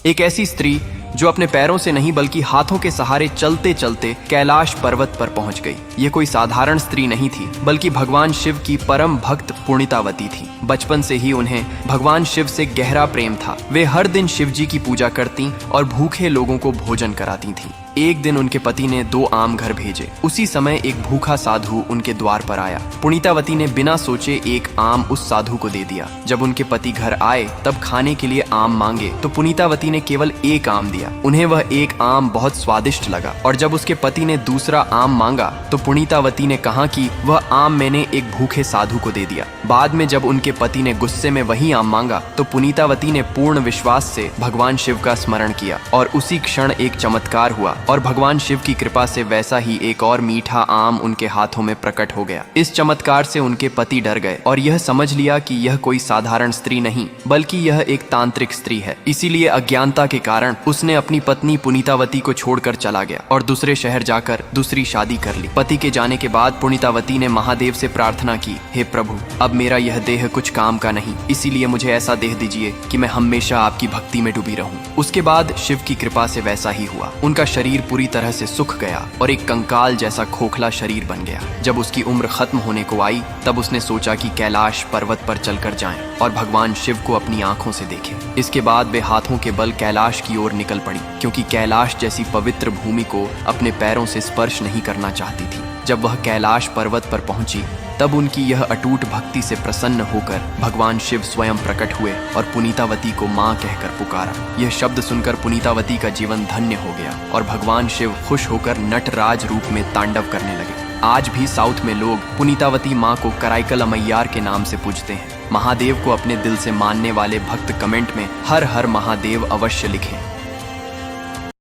एक ऐसी स्त्री जो अपने पैरों से नहीं बल्कि हाथों के सहारे चलते चलते कैलाश पर्वत पर पहुंच गई। ये कोई साधारण स्त्री नहीं थी, बल्कि भगवान शिव की परम भक्त पुण्यतावती थी। बचपन से ही उन्हें भगवान शिव से गहरा प्रेम था। वे हर दिन शिव जी की पूजा करती और भूखे लोगों को भोजन कराती थीं। एक दिन उनके पति ने 2 आम घर भेजे। उसी समय एक भूखा साधु उनके द्वार पर आया। पुण्यतावती ने बिना सोचे एक आम उस साधु को दे दिया। जब उनके पति घर आए तब खाने के लिए आम मांगे तो पुण्यतावती ने केवल एक आम दिया। उन्हें वह एक आम बहुत स्वादिष्ट लगा और जब उसके पति ने दूसरा आम मांगा तो पुण्यतावती ने कहा कि वह आम मैंने एक भूखे साधु को दे दिया। बाद में जब उनके पति ने गुस्से में वही आम मांगा तो पुण्यतावती ने पूर्ण विश्वास से भगवान शिव का स्मरण किया और उसी क्षण एक चमत्कार हुआ और भगवान शिव की कृपा से वैसा ही एक और मीठा आम उनके हाथों में प्रकट हो गया। इस चमत्कार से उनके पति डर गए और यह समझ लिया कि यह कोई साधारण स्त्री नहीं बल्कि यह एक तांत्रिक स्त्री है। इसीलिए अज्ञानता के कारण उसने अपनी पत्नी पुण्यतावती को छोड़कर चला गया और दूसरे शहर जाकर दूसरी शादी कर ली। पति के जाने के बाद पुण्यतावती ने महादेव से प्रार्थना की, हे प्रभु, अब मेरा यह देह कुछ काम का नहीं, इसीलिए मुझे ऐसा देह दीजिए कि मैं हमेशा आपकी भक्ति में डूबी रहूं। उसके बाद शिव की कृपा से वैसा ही हुआ। उनका शरीर पूरी तरह से सूख गया और एक कंकाल जैसा खोखला शरीर बन गया। जब उसकी उम्र खत्म होने को आई तब उसने सोचा कि कैलाश पर्वत पर चलकर जाएं और भगवान शिव को अपनी आंखों से देखें। इसके बाद वे हाथों के बल कैलाश की ओर निकल पड़ी, क्योंकि कैलाश जैसी पवित्र भूमि को अपने पैरों से स्पर्श नहीं करना चाहती थी। जब वह कैलाश पर्वत पर पहुंची तब उनकी यह अटूट भक्ति से प्रसन्न होकर भगवान शिव स्वयं प्रकट हुए और पुनीतावती को मां कहकर पुकारा। यह शब्द सुनकर पुनीतावती का जीवन धन्य हो गया और भगवान शिव खुश होकर नटराज रूप में तांडव करने लगे। आज भी साउथ में लोग पुनीतावती मां को कराईकल अमैयार के नाम से पूजते हैं। महादेव को अपने दिल से मानने वाले भक्त कमेंट में हर हर महादेव अवश्य लिखें।